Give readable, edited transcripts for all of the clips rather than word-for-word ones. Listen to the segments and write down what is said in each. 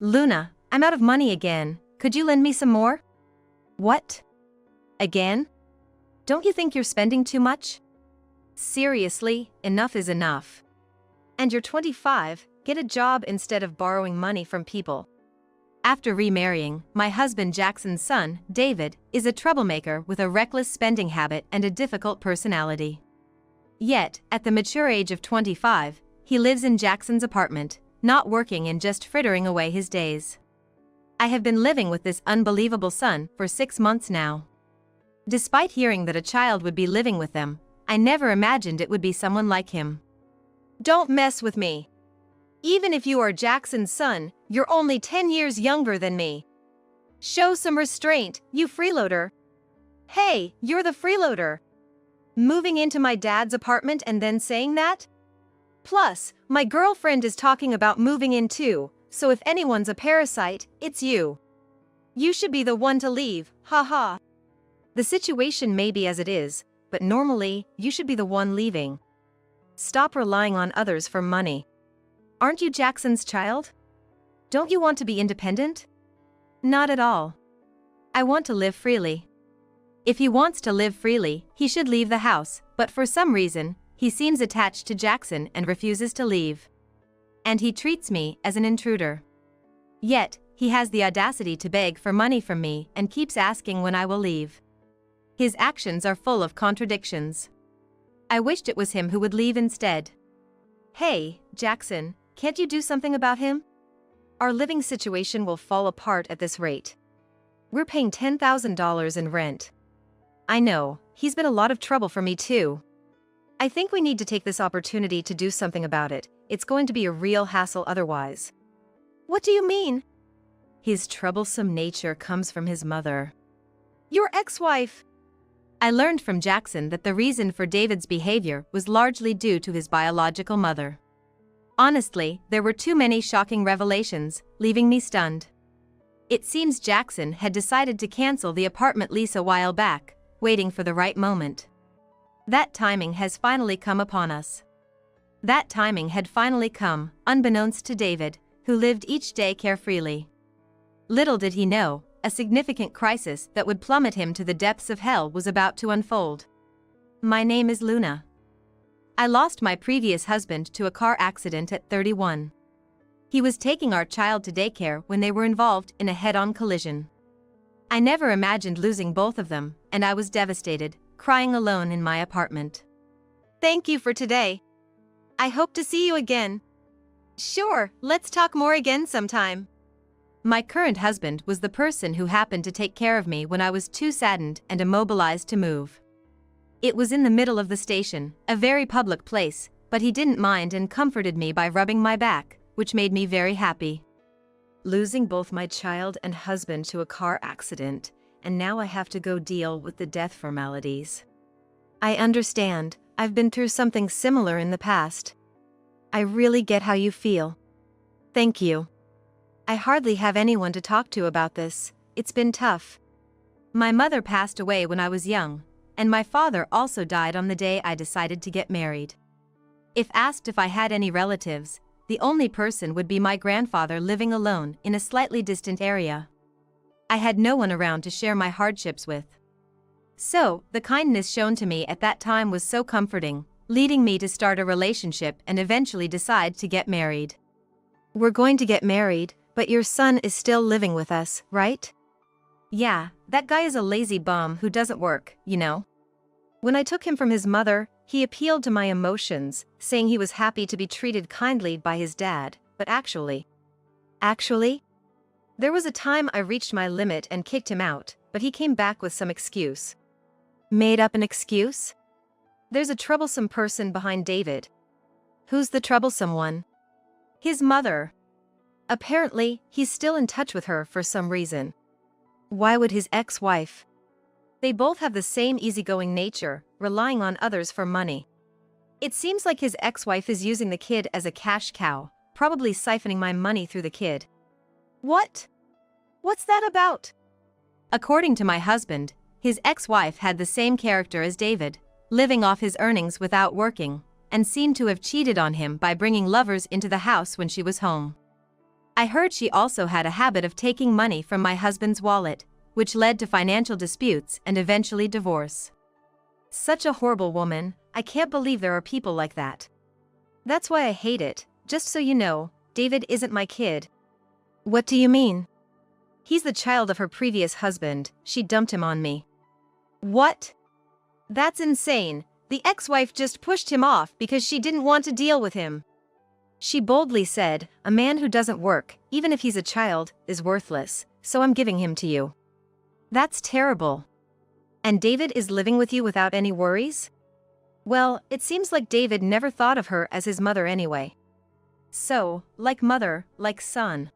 Luna, I'm out of money again. Could you lend me some more? What? Again? Don't you think you're spending too much? Seriously, enough is enough. And you're 25, get a job instead of borrowing money from people. After remarrying, my husband Jackson's son, David, is a troublemaker with a reckless spending habit and a difficult personality. Yet, at the mature age of 25, he lives in Jackson's apartment, not working and just frittering away his days. I have been living with this unbelievable son for 6 months now. Despite hearing that a child would be living with them, I never imagined it would be someone like him. Don't mess with me. Even if you are Jackson's son, you're only 10 years younger than me. Show some restraint, you freeloader. Hey, you're the freeloader. Moving into my dad's apartment and then saying that? Plus, my girlfriend is talking about moving in too, so if anyone's a parasite, it's you. You should be the one to leave, haha. The situation may be as it is, but normally, you should be the one leaving. Stop relying on others for money. Aren't you Jackson's child? Don't you want to be independent? Not at all. I want to live freely. If he wants to live freely, he should leave the house, but for some reason, he seems attached to Jackson and refuses to leave. And he treats me as an intruder. Yet, he has the audacity to beg for money from me and keeps asking when I will leave. His actions are full of contradictions. I wished it was him who would leave instead. Hey, Jackson, can't you do something about him? Our living situation will fall apart at this rate. We're paying $10,000 in rent. I know, he's been a lot of trouble for me too. I think we need to take this opportunity to do something about it. It's going to be a real hassle otherwise. What do you mean? His troublesome nature comes from his mother. Your ex-wife. I learned from Jackson that the reason for David's behavior was largely due to his biological mother. Honestly, there were too many shocking revelations, leaving me stunned. It seems Jackson had decided to cancel the apartment lease a while back, waiting for the right moment. That timing has finally come upon us. That timing had finally come, unbeknownst to David, who lived each day carefreely. Little did he know, a significant crisis that would plummet him to the depths of hell was about to unfold. My name is Luna. I lost my previous husband to a car accident at 31. He was taking our child to daycare when they were involved in a head-on collision. I never imagined losing both of them, and I was devastated, crying alone in my apartment. Thank you for today. I hope to see you again. Sure, let's talk more again sometime. My current husband was the person who happened to take care of me when I was too saddened and immobilized to move. It was in the middle of the station, a very public place, but he didn't mind and comforted me by rubbing my back, which made me very happy. Losing both my child and husband to a car accident, and now I have to go deal with the death formalities. I understand, I've been through something similar in the past. I really get how you feel. Thank you. I hardly have anyone to talk to about this, it's been tough. My mother passed away when I was young, and my father also died on the day I decided to get married. If asked if I had any relatives, the only person would be my grandfather living alone in a slightly distant area. I had no one around to share my hardships with. So, the kindness shown to me at that time was so comforting, leading me to start a relationship and eventually decide to get married. We're going to get married, but your son is still living with us, right? Yeah, that guy is a lazy bum who doesn't work, you know. When I took him from his mother, he appealed to my emotions, saying he was happy to be treated kindly by his dad, but actually, there was a time I reached my limit and kicked him out, but he came back with some excuse. Made up an excuse? There's a troublesome person behind David. Who's the troublesome one? His mother. Apparently, he's still in touch with her for some reason. Why would his ex-wife? They both have the same easygoing nature, relying on others for money. It seems like his ex-wife is using the kid as a cash cow, probably siphoning my money through the kid. What? What's that about? According to my husband, his ex-wife had the same character as David, living off his earnings without working, and seemed to have cheated on him by bringing lovers into the house when she was home. I heard she also had a habit of taking money from my husband's wallet, which led to financial disputes and eventually divorce. Such a horrible woman, I can't believe there are people like that. That's why I hate it. Just so you know, David isn't my kid. What do you mean? He's the child of her previous husband, she dumped him on me. What? That's insane. The ex-wife just pushed him off because she didn't want to deal with him. She boldly said, "A man who doesn't work, even if he's a child, is worthless, so I'm giving him to you." That's terrible. And David is living with you without any worries? Well, it seems like David never thought of her as his mother anyway. So, like mother, like son.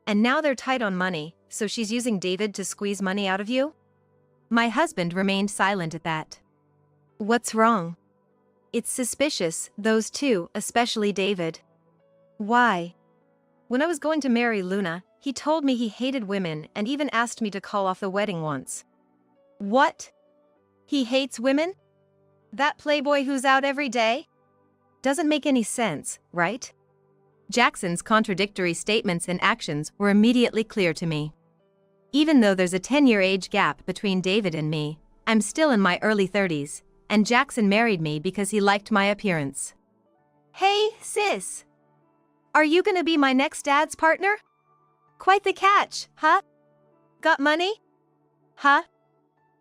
And now they're tight on money, so she's using David to squeeze money out of you? My husband remained silent at that. What's wrong? It's suspicious, those two, especially David. Why? When I was going to marry Luna, he told me he hated women and even asked me to call off the wedding once. What? He hates women? That playboy who's out every day? Doesn't make any sense, right? Jackson's contradictory statements and actions were immediately clear to me. Even though there's a 10-year age gap between David and me, I'm still in my early 30s, and Jackson married me because he liked my appearance. Hey, sis! Are you gonna be my next dad's partner? Quite the catch, huh? Got money? Huh?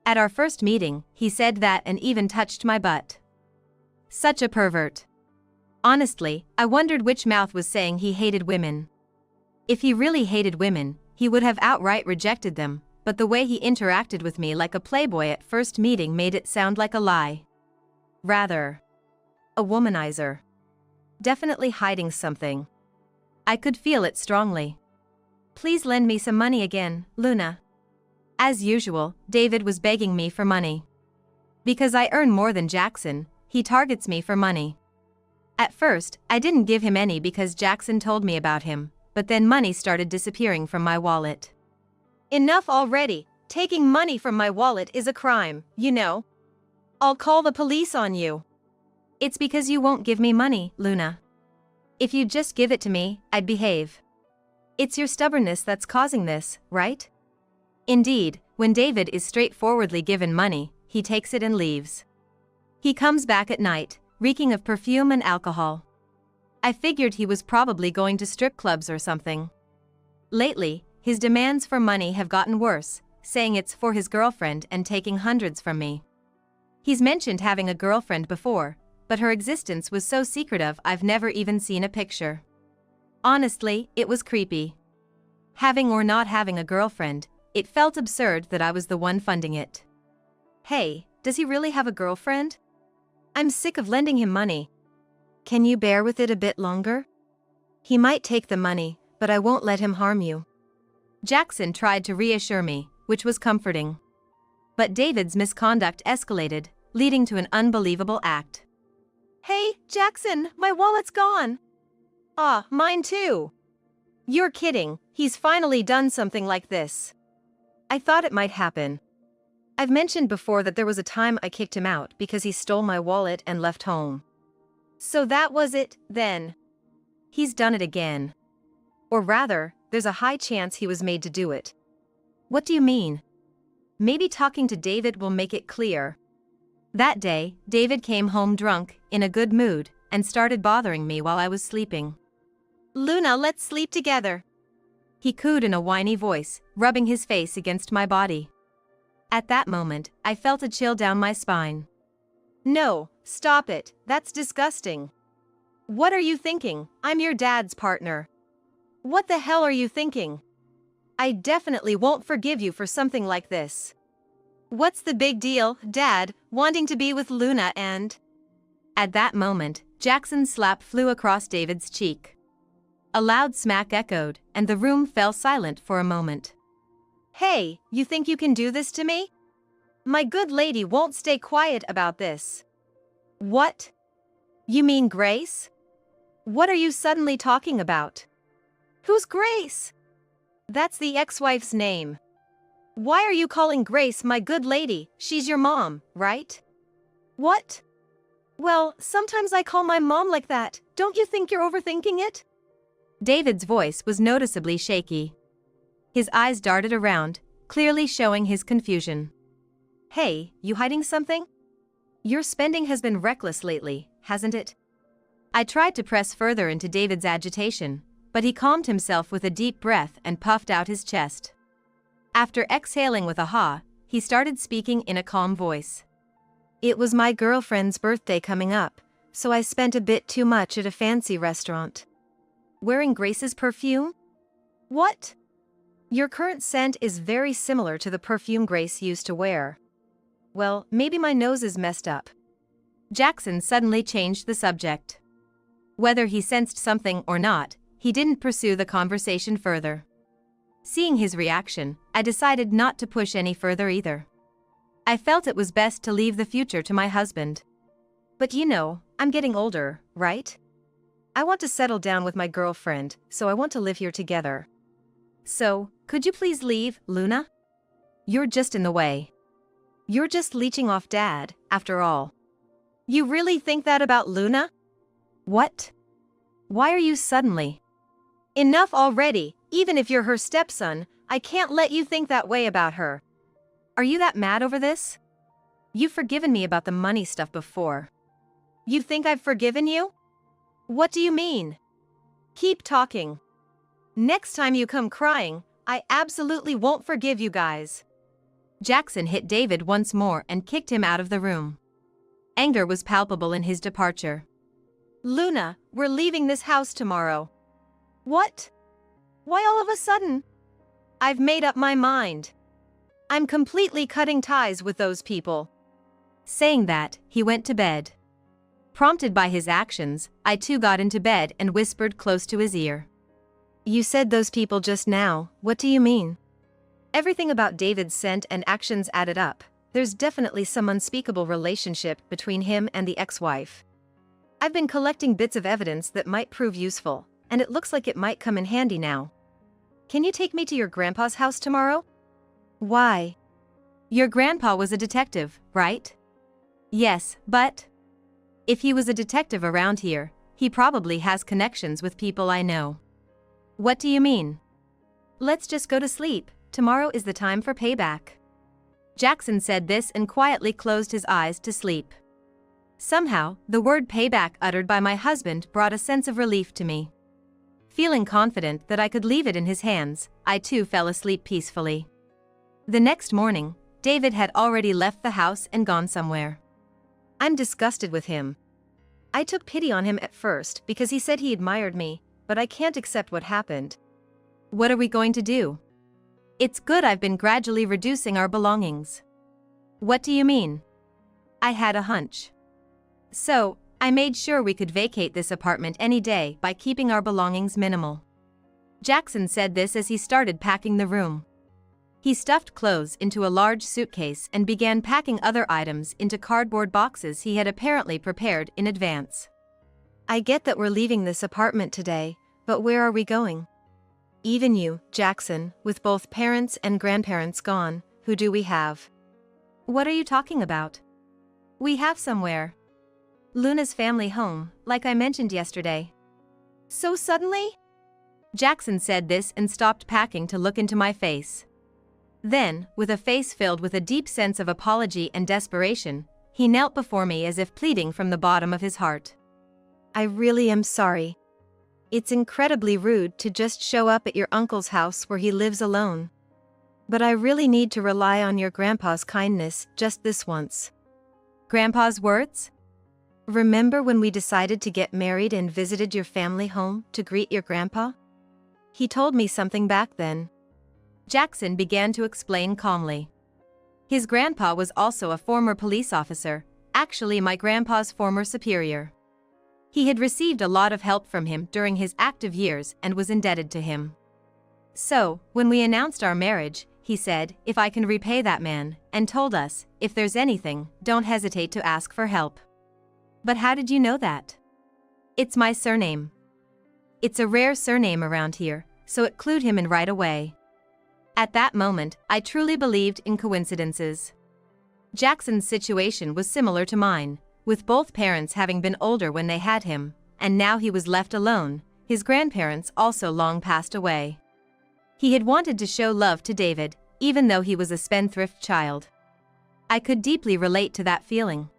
At our first meeting, he said that and even touched my butt. Such a pervert. Honestly, I wondered which mouth was saying he hated women. If he really hated women, he would have outright rejected them, but the way he interacted with me like a playboy at first meeting made it sound like a lie. Rather, a womanizer. Definitely hiding something. I could feel it strongly. Please lend me some money again, Luna. As usual, David was begging me for money. Because I earn more than Jackson, he targets me for money. At first, I didn't give him any because Jackson told me about him, but then money started disappearing from my wallet. Enough already. Taking money from my wallet is a crime, you know. I'll call the police on you. It's because you won't give me money, Luna. If you'd just give it to me, I'd behave. It's your stubbornness that's causing this, right? Indeed, when David is straightforwardly given money, he takes it and leaves. He comes back at night, reeking of perfume and alcohol. I figured he was probably going to strip clubs or something. Lately, his demands for money have gotten worse, saying it's for his girlfriend and taking hundreds from me. He's mentioned having a girlfriend before, but her existence was so secretive I've never even seen a picture. Honestly, it was creepy. Having or not having a girlfriend, it felt absurd that I was the one funding it. Hey, does he really have a girlfriend? I'm sick of lending him money. Can you bear with it a bit longer? He might take the money, but I won't let him harm you. Jackson tried to reassure me, which was comforting. But David's misconduct escalated, leading to an unbelievable act. Hey, Jackson, my wallet's gone. Ah, mine too. You're kidding, he's finally done something like this. I thought it might happen. I've mentioned before that there was a time I kicked him out because he stole my wallet and left home. So that was it, then. He's done it again. Or rather, there's a high chance he was made to do it. What do you mean? Maybe talking to David will make it clear. That day, David came home drunk, in a good mood, and started bothering me while I was sleeping. Luna, let's sleep together. He cooed in a whiny voice, rubbing his face against my body. At that moment, I felt a chill down my spine. No, stop it, that's disgusting. What are you thinking? I'm your dad's partner. What the hell are you thinking? I definitely won't forgive you for something like this. What's the big deal, Dad, wanting to be with Luna and... At that moment, Jackson's slap flew across David's cheek. A loud smack echoed, and the room fell silent for a moment. Hey, you think you can do this to me? My good lady won't stay quiet about this. What? You mean Grace? What are you suddenly talking about? Who's Grace? That's the ex-wife's name. Why are you calling Grace my good lady? She's your mom, right? What? Well, sometimes I call my mom like that. Don't you think you're overthinking it? David's voice was noticeably shaky. His eyes darted around, clearly showing his confusion. Hey, you hiding something? Your spending has been reckless lately, hasn't it? I tried to press further into David's agitation, but he calmed himself with a deep breath and puffed out his chest. After exhaling with a ha, he started speaking in a calm voice. It was my girlfriend's birthday coming up, so I spent a bit too much at a fancy restaurant. Wearing Grace's perfume? What? Your current scent is very similar to the perfume Grace used to wear. Well, maybe my nose is messed up. Jackson suddenly changed the subject. Whether he sensed something or not, he didn't pursue the conversation further. Seeing his reaction, I decided not to push any further either. I felt it was best to leave the future to my husband. But you know, I'm getting older, right? I want to settle down with my girlfriend, so I want to live here together. So, could you please leave, Luna? You're just in the way. You're just leeching off Dad, after all. You really think that about Luna? What? Why are you suddenly? Enough already, even if you're her stepson, I can't let you think that way about her. Are you that mad over this? You've forgiven me about the money stuff before. You think I've forgiven you? What do you mean? Keep talking. Next time you come crying, I absolutely won't forgive you guys. Jackson hit David once more and kicked him out of the room. Anger was palpable in his departure. Luna, we're leaving this house tomorrow. What? Why all of a sudden? I've made up my mind. I'm completely cutting ties with those people. Saying that, he went to bed. Prompted by his actions, I too got into bed and whispered close to his ear. You said those people just now, what do you mean? Everything about David's scent and actions added up. There's definitely some unspeakable relationship between him and the ex-wife. I've been collecting bits of evidence that might prove useful, and it looks like it might come in handy now. Can you take me to your grandpa's house tomorrow? Why? Your grandpa was a detective, right? Yes, but if he was a detective around here, he probably has connections with people I know. What do you mean? Let's just go to sleep. Tomorrow is the time for payback. Jackson said this and quietly closed his eyes to sleep. Somehow, the word payback uttered by my husband brought a sense of relief to me. Feeling confident that I could leave it in his hands, I too fell asleep peacefully. The next morning, David had already left the house and gone somewhere. I'm disgusted with him. I took pity on him at first because he said he admired me, but I can't accept what happened. What are we going to do? It's good I've been gradually reducing our belongings. What do you mean? I had a hunch. So, I made sure we could vacate this apartment any day by keeping our belongings minimal. Jackson said this as he started packing the room. He stuffed clothes into a large suitcase and began packing other items into cardboard boxes he had apparently prepared in advance. I get that we're leaving this apartment today, but where are we going? Even you, Jackson, with both parents and grandparents gone, who do we have? What are you talking about? We have somewhere. Luna's family home, like I mentioned yesterday. So suddenly? Jackson said this and stopped packing to look into my face. Then, with a face filled with a deep sense of apology and desperation, he knelt before me as if pleading from the bottom of his heart. I really am sorry. It's incredibly rude to just show up at your uncle's house where he lives alone. But I really need to rely on your grandpa's kindness just this once. Grandpa's words? Remember when we decided to get married and visited your family home to greet your grandpa? He told me something back then. Jackson began to explain calmly. His grandpa was also a former police officer, actually my grandpa's former superior. He had received a lot of help from him during his active years and was indebted to him. So, when we announced our marriage, he said, if I can repay that man, and told us, if there's anything, don't hesitate to ask for help. But how did you know that? It's my surname. It's a rare surname around here, so it clued him in right away. At that moment, I truly believed in coincidences. Jackson's situation was similar to mine, with both parents having been older when they had him, and now he was left alone, his grandparents also long passed away. He had wanted to show love to David, even though he was a spendthrift child. I could deeply relate to that feeling.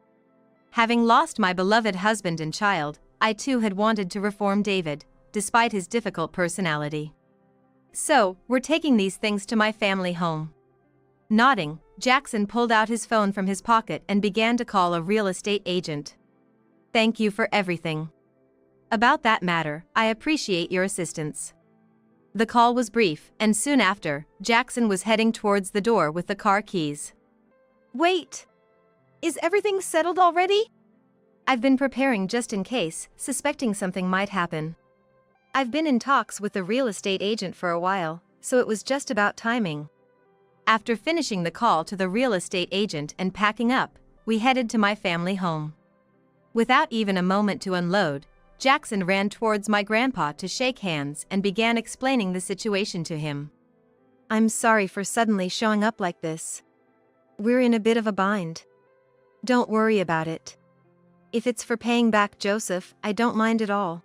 Having lost my beloved husband and child, I too had wanted to reform David, despite his difficult personality. So, we're taking these things to my family home. Nodding, Jackson pulled out his phone from his pocket and began to call a real estate agent. Thank you for everything. About that matter, I appreciate your assistance. The call was brief, and soon after, Jackson was heading towards the door with the car keys. Wait! Is everything settled already? I've been preparing just in case, suspecting something might happen. I've been in talks with the real estate agent for a while, so it was just about timing. After finishing the call to the real estate agent and packing up, we headed to my family home. Without even a moment to unload, Jackson ran towards my grandpa to shake hands and began explaining the situation to him. I'm sorry for suddenly showing up like this. We're in a bit of a bind. Don't worry about it. If it's for paying back Joseph, I don't mind at all.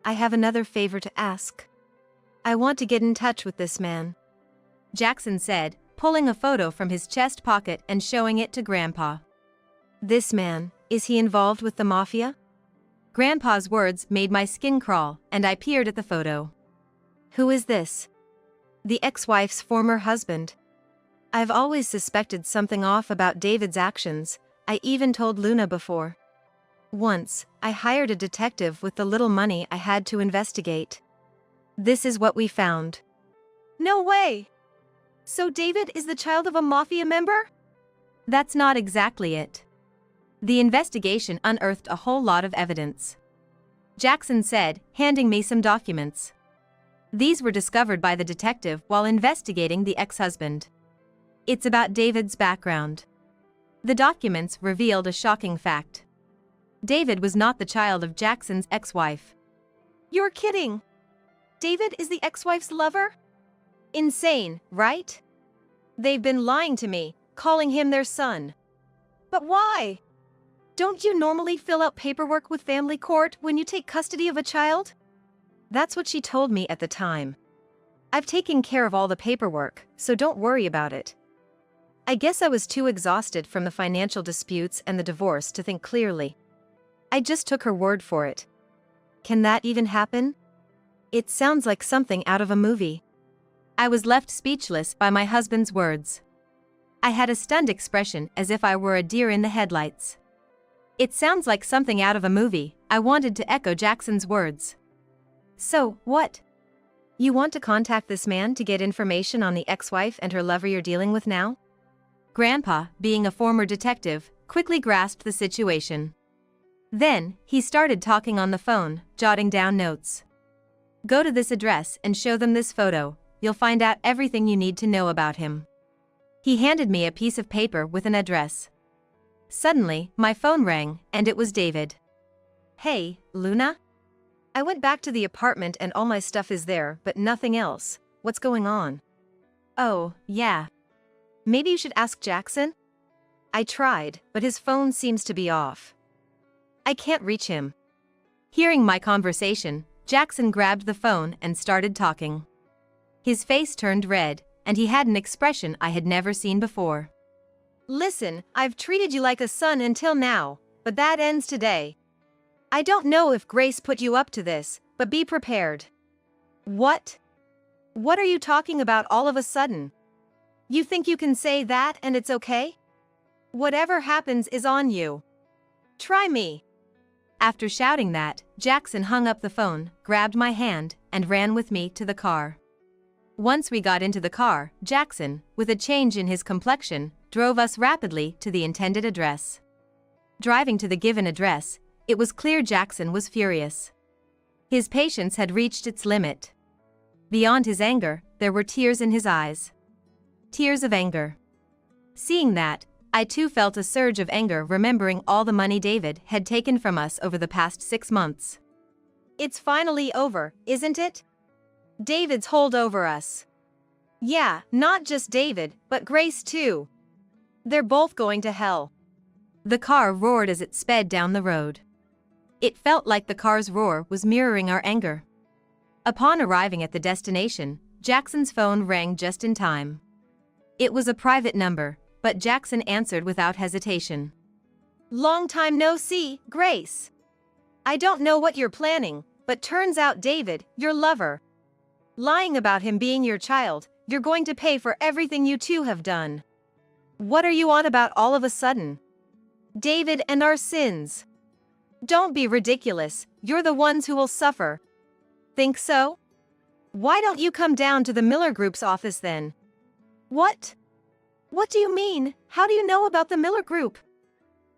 I have another favor to ask. I want to get in touch with this man, Jackson said, pulling a photo from his chest pocket and showing it to Grandpa. This man, is he involved with the mafia? Grandpa's words made my skin crawl, and I peered at the photo. Who is this? The ex-wife's former husband. I've always suspected something off about David's actions. I even told Luna before. Once, I hired a detective with the little money I had to investigate. This is what we found. No way! So David is the child of a mafia member? That's not exactly it. The investigation unearthed a whole lot of evidence, Jackson said, handing me some documents. These were discovered by the detective while investigating the ex-husband. It's about David's background. The documents revealed a shocking fact. David was not the child of Jackson's ex-wife. You're kidding! David is the ex-wife's lover? Insane, right? They've been lying to me, calling him their son. But why? Don't you normally fill out paperwork with family court when you take custody of a child? That's what she told me at the time. I've taken care of all the paperwork, so don't worry about it. I guess I was too exhausted from the financial disputes and the divorce to think clearly. I just took her word for it. Can that even happen? It sounds like something out of a movie. I was left speechless by my husband's words. I had a stunned expression as if I were a deer in the headlights. It sounds like something out of a movie. I wanted to echo Jackson's words. So, what? You want to contact this man to get information on the ex-wife and her lover you're dealing with now? Grandpa, being a former detective, quickly grasped the situation. Then, he started talking on the phone, jotting down notes. Go to this address and show them this photo. You'll find out everything you need to know about him. He handed me a piece of paper with an address. Suddenly, my phone rang, and it was David. Hey, Luna? I went back to the apartment and all my stuff is there, but nothing else. What's going on? Oh, yeah. Maybe you should ask Jackson? I tried, but his phone seems to be off. I can't reach him. Hearing my conversation, Jackson grabbed the phone and started talking. His face turned red, and he had an expression I had never seen before. Listen, I've treated you like a son until now, but that ends today. I don't know if Grace put you up to this, but be prepared. What? What are you talking about all of a sudden? You think you can say that and it's okay? Whatever happens is on you. Try me. After shouting that, Jackson hung up the phone, grabbed my hand, and ran with me to the car. Once we got into the car, Jackson, with a change in his complexion, drove us rapidly to the intended address. Driving to the given address, it was clear Jackson was furious. His patience had reached its limit. Beyond his anger, there were tears in his eyes. Tears of anger. Seeing that, I too felt a surge of anger remembering all the money David had taken from us over the past 6 months. It's finally over, isn't it? David's hold over us. Yeah, not just David, but Grace too. They're both going to hell. The car roared as it sped down the road. It felt like the car's roar was mirroring our anger. Upon arriving at the destination, Jackson's phone rang just in time. It was a private number, but Jackson answered without hesitation. "Long time no see, Grace. I don't know what you're planning, but turns out David, your lover, lying about him being your child, you're going to pay for everything you two have done. What are you on about all of a sudden? David and our sins. Don't be ridiculous, you're the ones who will suffer. Think so? Why don't you come down to the Miller Group's office then?" "What? What do you mean? How do you know about the Miller Group?"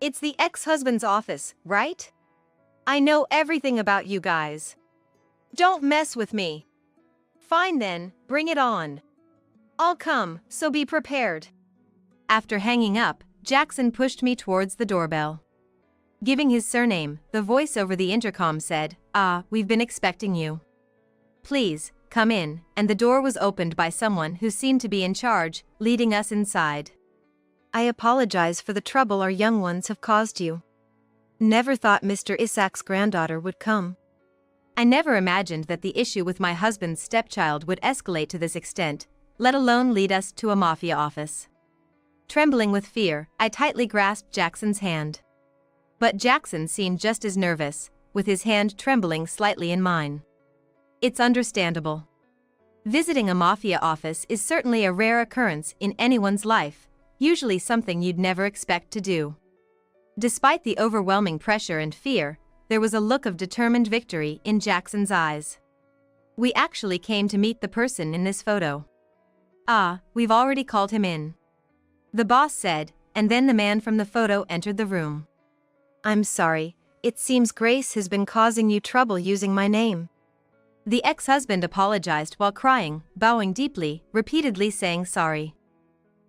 "It's the ex-husband's office, right? I know everything about you guys. Don't mess with me." "Fine then, bring it on. I'll come, so be prepared." After hanging up, Jackson pushed me towards the doorbell. Giving his surname, the voice over the intercom said, "We've been expecting you. Please, come in," and the door was opened by someone who seemed to be in charge, leading us inside. "I apologize for the trouble our young ones have caused you. Never thought Mr. Isaac's granddaughter would come." I never imagined that the issue with my husband's stepchild would escalate to this extent, let alone lead us to a mafia office. Trembling with fear, I tightly grasped Jackson's hand. But Jackson seemed just as nervous, with his hand trembling slightly in mine. It's understandable. Visiting a mafia office is certainly a rare occurrence in anyone's life, usually something you'd never expect to do. Despite the overwhelming pressure and fear, there was a look of determined victory in Jackson's eyes. "We actually came to meet the person in this photo." We've already called him in," the boss said, and then the man from the photo entered the room. "I'm sorry, it seems Grace has been causing you trouble using my name." The ex-husband apologized while crying, bowing deeply, repeatedly saying sorry.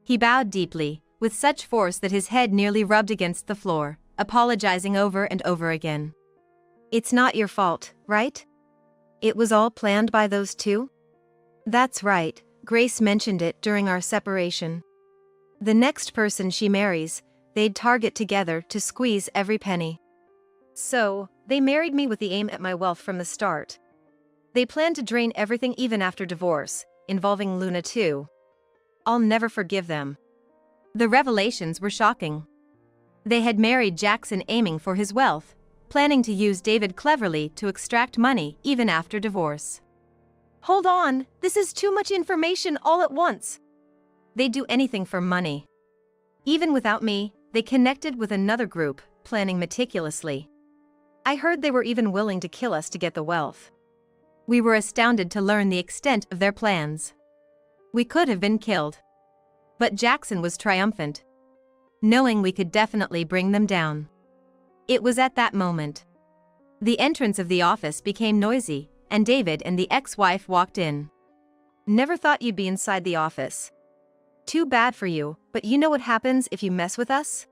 He bowed deeply, with such force that his head nearly rubbed against the floor, apologizing over and over again. "It's not your fault, right? It was all planned by those two?" "That's right, Grace mentioned it during our separation. The next person she marries, they'd target together to squeeze every penny. So, they married me with the aim at my wealth from the start. They planned to drain everything even after divorce, involving Luna too. I'll never forgive them." The revelations were shocking. They had married Jackson aiming for his wealth, planning to use David cleverly to extract money even after divorce. "Hold on, this is too much information all at once." "They'd do anything for money. Even without me, they connected with another group, planning meticulously. I heard they were even willing to kill us to get the wealth." We were astounded to learn the extent of their plans. We could have been killed. But Jackson was triumphant, knowing we could definitely bring them down. It was at that moment. The entrance of the office became noisy, and David and the ex-wife walked in. "Never thought you'd be inside the office. Too bad for you, but you know what happens if you mess with us?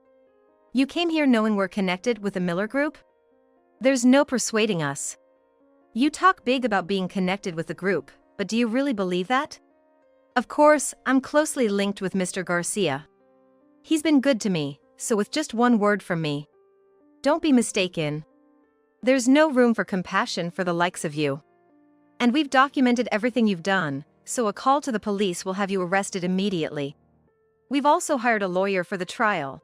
You came here knowing we're connected with the Miller Group? There's no persuading us. You talk big about being connected with the group, but do you really believe that? Of course, I'm closely linked with Mr. Garcia. He's been good to me, so with just one word from me. Don't be mistaken. There's no room for compassion for the likes of you. And we've documented everything you've done, so a call to the police will have you arrested immediately. We've also hired a lawyer for the trial.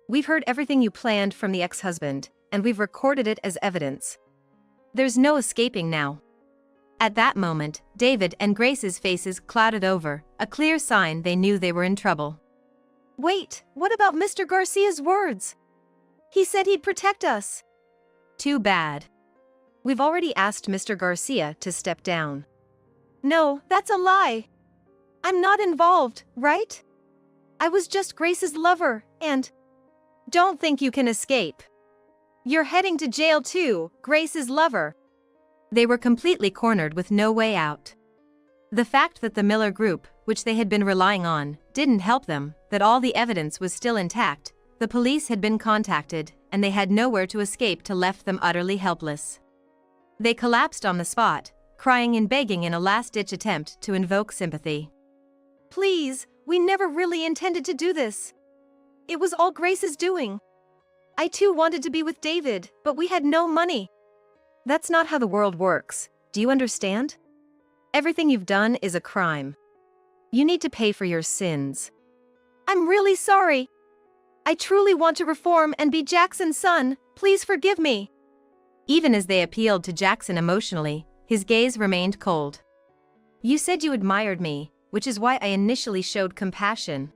We've heard everything you planned from the ex-husband, and we've recorded it as evidence. There's no escaping now." At that moment, David and Grace's faces clouded over, a clear sign they knew they were in trouble. "Wait, what about Mr. Garcia's words? He said he'd protect us." "Too bad. We've already asked Mr. Garcia to step down." "No, that's a lie. I'm not involved, right? I was just Grace's lover, and don't think you can escape. You're heading to jail too, Grace's lover." They were completely cornered with no way out. The fact that the Miller Group, which they had been relying on, didn't help them, that all the evidence was still intact, the police had been contacted, and they had nowhere to escape to left them utterly helpless. They collapsed on the spot, crying and begging in a last-ditch attempt to invoke sympathy. "Please, we never really intended to do this. It was all Grace's doing. I too wanted to be with David, but we had no money." "That's not how the world works. Do you understand? Everything you've done is a crime. You need to pay for your sins. I'm really sorry. I truly want to reform and be Jackson's son. Please forgive me. Even as they appealed to Jackson emotionally, his gaze remained cold. You said you admired me, which is why I initially showed compassion.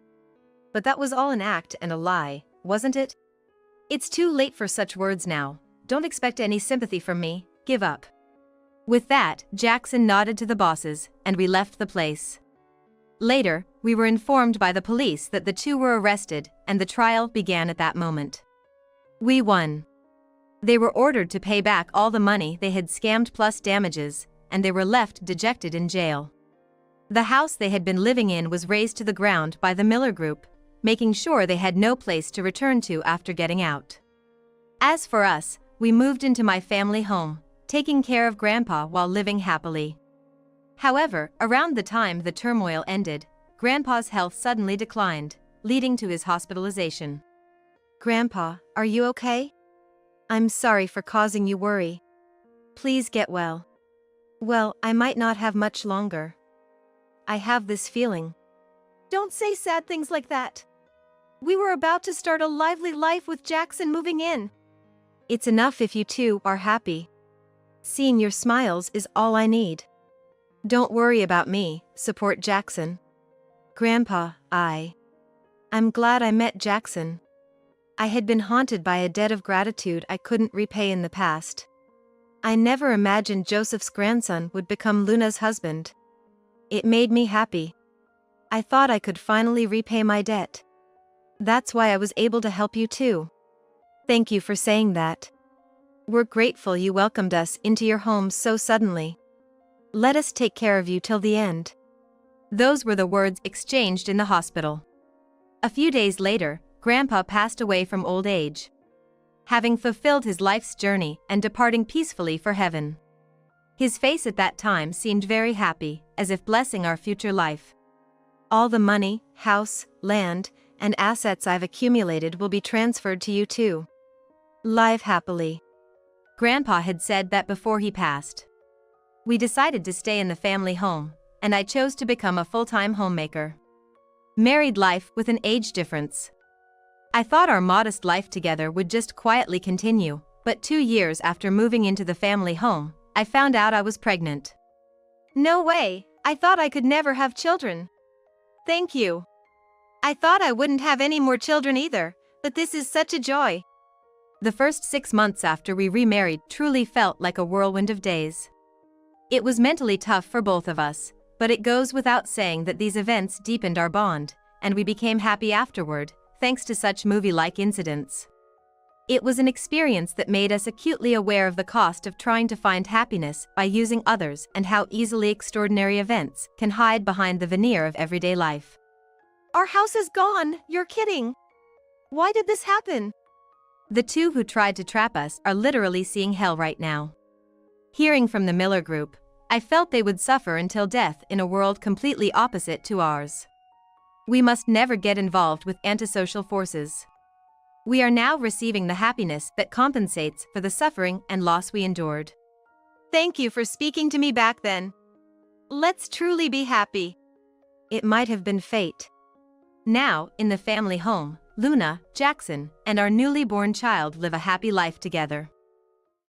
But that was all an act and a lie, wasn't it? It's too late for such words now. Don't expect any sympathy from me. Give up. With that, Jackson nodded to the bosses, and we left the place. Later, we were informed by the police that the two were arrested, and the trial began at that moment. We won. They were ordered to pay back all the money they had scammed plus damages, and they were left dejected in jail. The house they had been living in was razed to the ground by the Miller Group, making sure they had no place to return to after getting out. As for us, we moved into my family home, taking care of Grandpa while living happily. However, around the time the turmoil ended, Grandpa's health suddenly declined, leading to his hospitalization. Grandpa, are you okay? I'm sorry for causing you worry. Please get well. Well, I might not have much longer. I have this feeling. Don't say sad things like that. We were about to start a lively life with Jackson moving in. It's enough if you two are happy. Seeing your smiles is all I need. Don't worry about me, support Jackson. Grandpa, I'm glad I met Jackson. I had been haunted by a debt of gratitude I couldn't repay in the past. I never imagined Joseph's grandson would become Luna's husband. It made me happy. I thought I could finally repay my debt. That's why I was able to help you too. Thank you for saying that. We're grateful you welcomed us into your home so suddenly. Let us take care of you till the end. Those were the words exchanged in the hospital. A few days later, Grandpa passed away from old age, having fulfilled his life's journey and departing peacefully for heaven. His face at that time seemed very happy, as if blessing our future life. All the money, house, land, and assets I've accumulated will be transferred to you too. Live happily. Grandpa had said that before he passed. We decided to stay in the family home, and I chose to become a full-time homemaker. Married life with an age difference. I thought our modest life together would just quietly continue, but 2 years after moving into the family home, I found out I was pregnant. No way, I thought I could never have children. Thank you. I thought I wouldn't have any more children either, but this is such a joy. The first 6 months after we remarried truly felt like a whirlwind of days. It was mentally tough for both of us, but it goes without saying that these events deepened our bond, and we became happy afterward, thanks to such movie-like incidents. It was an experience that made us acutely aware of the cost of trying to find happiness by using others and how easily extraordinary events can hide behind the veneer of everyday life. Our house is gone, you're kidding. Why did this happen? The two who tried to trap us are literally seeing hell right now. Hearing from the Miller Group, I felt they would suffer until death in a world completely opposite to ours. We must never get involved with antisocial forces. We are now receiving the happiness that compensates for the suffering and loss we endured. Thank you for speaking to me back then. Let's truly be happy. It might have been fate. Now, in the family home, Luna, Jackson, and our newly born child live a happy life together.